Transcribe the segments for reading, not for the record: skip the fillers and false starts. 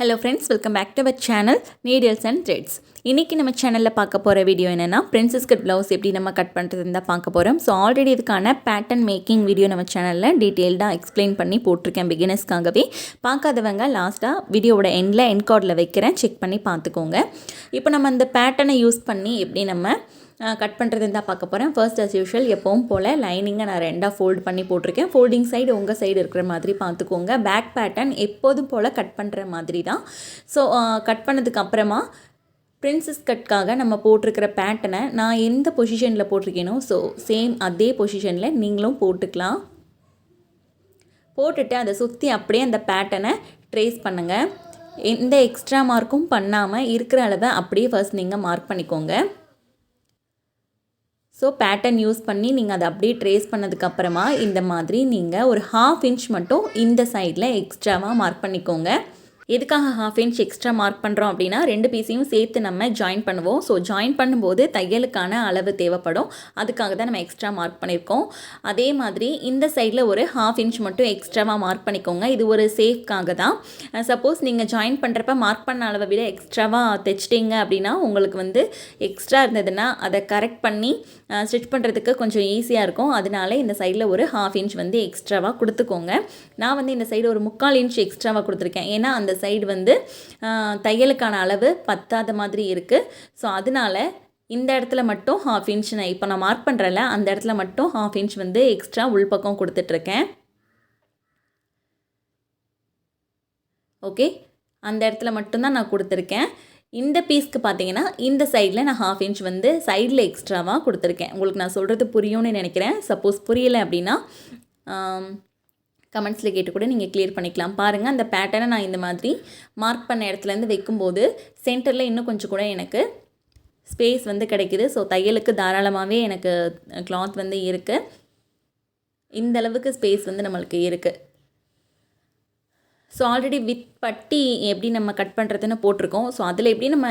Hello friends, welcome back to our channel Needles and Threads. இன்னைக்கு நம்ம சேனல்ல பார்க்க போற வீடியோ என்னன்னா princess cut blouse எப்படி நம்ம கட் பண்றதுன்னு தான் பார்க்க போறோம். சோ ஆல்ரெடி இதுக்கான pattern making வீடியோ நம்ம சேனல்ல டீடைலா எக்ஸ்பிளைன் பண்ணி போட்டுருக்கேன் beginnersக்காகவே. பார்க்காதவங்க லாஸ்டா வீடியோவோட எண்ட்ல எண்ட் கார்ட்ல வைக்கிறேன், செக் பண்ணி பார்த்துக்கோங்க. இப்போ நம்ம அந்த பேட்டர்னை யூஸ் பண்ணி எப்படி நம்ம கட் பண்ணுறதுன்னு தான் பார்க்க போகிறேன். ஃபர்ஸ்ட் as usual எப்பவும் போல் லைனிங்கை நான் ரெண்டாக ஃபோல்ட் பண்ணி போட்டிருக்கேன். ஃபோல்டிங் சைடு உங்கள் சைடு இருக்கிற மாதிரி பார்த்துக்கோங்க. பேக் பேட்டர்ன் எப்போதும் போல் கட் பண்ணுற மாதிரி தான். ஸோ கட் பண்ணதுக்கு அப்புறமா பிரின்சஸ் கட்காக நம்ம போட்டிருக்கிற பேட்டர்னை நான் எந்த பொசிஷனில் போட்டிருக்கேனோ ஸோ சேம் அதே பொசிஷனில் நீங்களும் போட்டுக்கலாம். போட்டுட்டு அதை சுற்றி அப்படியே அந்த பேட்டர்னை ட்ரேஸ் பண்ணுங்கள். எந்த எக்ஸ்ட்ரா மார்க்கும் பண்ணாமல் இருக்கிற அளவை அப்படியே ஃபர்ஸ்ட் நீங்கள் மார்க் பண்ணிக்கோங்க. ஸோ பேட்டர்ன் யூஸ் பண்ணி நீங்கள் அதை அப்படியே ட்ரேஸ் பண்ணதுக்கப்புறமா இந்த மாதிரி நீங்கள் ஒரு 1/2 inch மட்டும் இந்த சைடில் எக்ஸ்ட்ராவாக மார்க் பண்ணிக்கோங்க. எதுக்காக 1/2 inch எக்ஸ்ட்ரா மார்க் பண்ணுறோம் அப்படின்னா 2 பீஸையும் சேர்த்து நம்ம ஜாயின் பண்ணுவோம். ஸோ ஜாயின் பண்ணும்போது தையலுக்கான அளவு தேவைப்படும், அதுக்காக தான் நம்ம எக்ஸ்ட்ரா மார்க் பண்ணியிருக்கோம். அதே மாதிரி இந்த சைடில் ஒரு 1/2 inch மட்டும் எக்ஸ்ட்ராவாக மார்க் பண்ணிக்கோங்க. இது ஒரு சேஃப்காக தான். சப்போஸ் நீங்கள் ஜாயின் பண்ணுறப்ப மார்க் பண்ண அளவை விட எக்ஸ்ட்ராவாக தைச்சிட்டிங்க அப்படின்னா உங்களுக்கு எக்ஸ்ட்ரா இருந்ததுன்னா அதை கரெக்ட் பண்ணி ஸ்டிச் பண்ணுறதுக்கு கொஞ்சம் ஈஸியாக இருக்கும். அதனால இந்த சைடில் ஒரு 1/2 inch எக்ஸ்ட்ராவாக கொடுத்துக்கோங்க. நான் இந்த சைடு ஒரு 3/4 inch எக்ஸ்ட்ராவாக கொடுத்துருக்கேன். ஏன்னா அந்த சைடு தையலுக்கான அளவு பத்தாத மாதிரி இருக்குது. ஸோ அதனால் இந்த இடத்துல மட்டும் 1/2 inch நான் இப்போ நான் மார்க் பண்ணுறல அந்த இடத்துல மட்டும் 1/2 inch எக்ஸ்ட்ரா உள்பக்கம் கொடுத்துட்ருக்கேன். ஓகே, அந்த இடத்துல மட்டும்தான் நான் கொடுத்துருக்கேன். இந்த பீஸ்க்கு பார்த்தீங்கன்னா இந்த சைடில் நான் 1/2 inch சைடில் எக்ஸ்ட்ராவாக கொடுத்துருக்கேன். உங்களுக்கு நான் சொல்கிறது புரியும்னு நினைக்கிறேன். சப்போஸ் புரியலை அப்படின்னா கமெண்ட்ஸில் கேட்டு கூட நீங்கள் கிளியர் பண்ணிக்கலாம். பாருங்கள், அந்த பேட்டர்னை நான் இந்த மாதிரி மார்க் பண்ண இடத்துலேருந்து வைக்கும்போது சென்டரில் இன்னும் கொஞ்சம் கூட எனக்கு ஸ்பேஸ் கிடைக்குது. ஸோ தையலுக்கு தாராளமாகவே எனக்கு கிளாத் இருக்குது. இந்த அளவுக்கு ஸ்பேஸ் நம்மளுக்கு இருக்குது. ஸோ ஆல்ரெடி வித் பட்டி எப்படி நம்ம கட் பண்ணுறதுன்னு போட்டிருக்கோம். ஸோ அதில் எப்படி நம்ம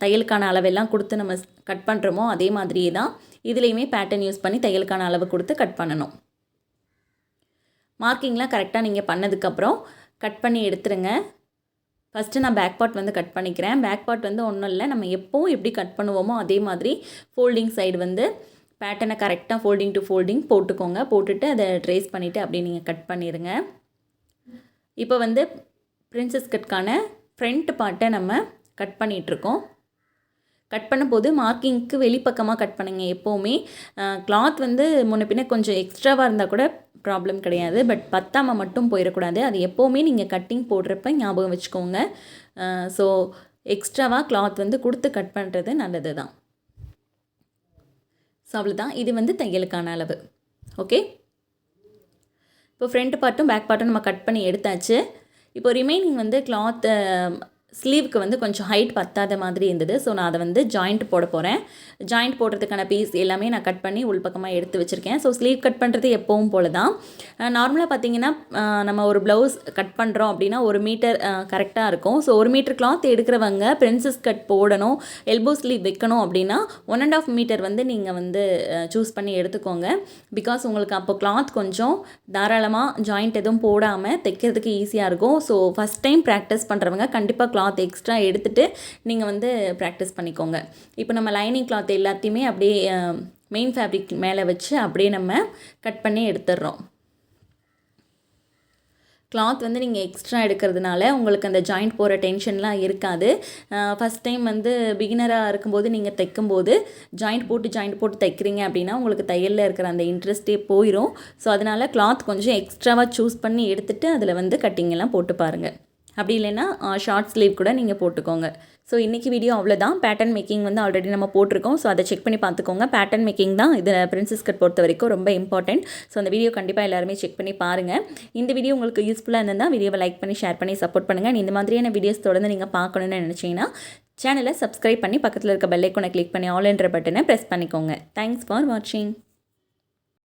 தையலுக்கான அளவெல்லாம் கொடுத்து நம்ம கட் பண்ணுறோமோ அதே மாதிரியே தான் இதுலேயுமே பேட்டர்ன் யூஸ் பண்ணி தையலுக்கான அளவு கொடுத்து கட் பண்ணணும். மார்க்கிங்லாம் கரெக்டாக நீங்கள் பண்ணதுக்கப்புறம் கட் பண்ணி எடுத்துருங்க. ஃபஸ்ட்டு நான் பேக் பார்ட் கட் பண்ணிக்கிறேன். பேக் பார்ட் ஒன்றும் இல்லை, நம்ம எப்போவும் எப்படி கட் பண்ணுவோமோ அதே மாதிரி ஃபோல்டிங் சைடு பேட்டர்னை கரெக்டாக ஃபோல்டிங் டு ஃபோல்டிங் போட்டுக்கோங்க. போட்டுட்டு அதை ட்ரேஸ் பண்ணிவிட்டு அப்படியே நீங்கள் கட் பண்ணிடுங்க. இப்போ பிரின்சஸ் கட்கான ஃப்ரண்ட் பார்ட்டை நம்ம கட் பண்ணிகிட்ருக்கோம். கட் பண்ணும்போது மார்க்கிங்க்கு வெளிப்பக்கமாக கட் பண்ணுங்கள். எப்போவுமே கிளாத் முன்ன பின்ன கொஞ்சம் எக்ஸ்ட்ராவாக இருந்தால் கூட ப்ராப்ளம் கிடையாது, பட் பத்தாமல் மட்டும் போயிடக்கூடாது. அது எப்போவுமே நீங்கள் கட்டிங் போடுறப்ப ஞாபகம் வச்சுக்கோங்க. ஸோ எக்ஸ்ட்ராவாக கிளாத் கொடுத்து கட் பண்ணுறது நல்லது தான். ஸோ அவ்வளோதான், இது தையலுக்கான அளவு. ஓகே, இப்போ ஃப்ரண்ட் பார்ட்டும் பேக் பார்ட்டும் நம்ம கட் பண்ணி எடுத்தாச்சு. இப்போ ரிமைனிங் கிளாத் ஸ்லீவுக்கு கொஞ்சம் ஹைட் பத்தாத மாதிரி இருந்தது. ஸோ நான் அதை ஜாயிண்ட் போட போகிறேன். ஜாயிண்ட் போடுறதுக்கான பீஸ் எல்லாமே நான் கட் பண்ணி உள்பக்கமாக எடுத்து வச்சுருக்கேன். ஸோ ஸ்லீவ் கட் பண்ணுறது எப்பவும் போல தான். நார்மலாக பார்த்தீங்கன்னா நம்ம ஒரு ப்ளவுஸ் கட் பண்ணுறோம் அப்படின்னா 1 மீட்டர் கரெக்டாக இருக்கும். ஸோ 1 மீட்டர் கிளாத் எடுக்கிறவங்க பிரின்சஸ் கட் போடணும், எல்போ ஸ்லீவ் வைக்கணும் அப்படின்னா 1.5 மீட்டர் நீங்கள் சூஸ் பண்ணி எடுத்துக்கோங்க. பிகாஸ் உங்களுக்கு அப்போ கிளாத் கொஞ்சம் தாராளமாக ஜாயிண்ட் எதுவும் போடாமல் தைக்கிறதுக்கு ஈஸியாக இருக்கும். ஸோ ஃபஸ்ட் டைம் ப்ராக்டிஸ் பண்ணுறவங்க கண்டிப்பாக கிளாத் எக்ஸ்ட்ரா எடுத்துகிட்டு நீங்கள் ப்ராக்டிஸ் பண்ணிக்கோங்க. இப்போ நம்ம லைனிங் கிளாத் எல்லாத்தையுமே அப்படியே மெயின் ஃபேப்ரிக் மேலே வச்சு அப்படியே நம்ம கட் பண்ணி எடுத்துடுறோம். கிளாத் நீங்கள் எக்ஸ்ட்ரா எடுக்கிறதுனால உங்களுக்கு அந்த ஜாயிண்ட் போகிற டென்ஷன்லாம் இருக்காது. ஃபஸ்ட் டைம் பிகினராக இருக்கும்போது நீங்கள் தைக்கும்போது ஜாயிண்ட் போட்டு தைக்கிறீங்க அப்படின்னா உங்களுக்கு தையலில் இருக்கிற அந்த இன்ட்ரெஸ்ட்டே போயிடும். ஸோ அதனால் கிளாத் கொஞ்சம் எக்ஸ்ட்ராவாக சூஸ் பண்ணி எடுத்துகிட்டு அதில் கட்டிங்கெல்லாம் போட்டு பாருங்கள். அப்படி இல்லைன்னா ஷார்ட் ஸ்லீவ் கூட நீங்கள் போட்டுக்கோங்க. ஸோ இன்றைக்கி வீடியோ அவ்வளோதான். பேட்டர்ன் மேக்கிங் ஆல்ரெடி நம்ம போட்டிருக்கோம். ஸோ அதை செக் பண்ணி பார்த்துக்கோங்க. பேட்டர்ன் மேக்கிங் தான் இதில் பிரின்சஸ் கட் பொறுத்த வரைக்கும் ரொம்ப இம்பார்ட்டன்ட். ஸோ அந்த வீடியோ கண்டிப்பாக எல்லாருமே செக் பண்ணி பாருங்கள். இந்த வீடியோ உங்களுக்கு யூஸ்ஃபுல்லாக இருந்தால் வீடியோவை லைக் பண்ணி ஷேர் பண்ணி சப்போர்ட் பண்ணுங்கள். இந்த மாதிரியான வீடியோஸ் தொடர்ந்து நீங்கள் பார்க்கணுன்னு நினச்சிங்கன்னா சேனலை சப்ஸ்கிரைப் பண்ணி பக்கத்தில் இருக்க பெல் ஐக்கானை கிளிக் பண்ணி ஆல் என்ற பட்டனை ப்ரெஸ் பண்ணிக்கோங்க. தேங்க்ஸ் ஃபார் வாட்சிங்.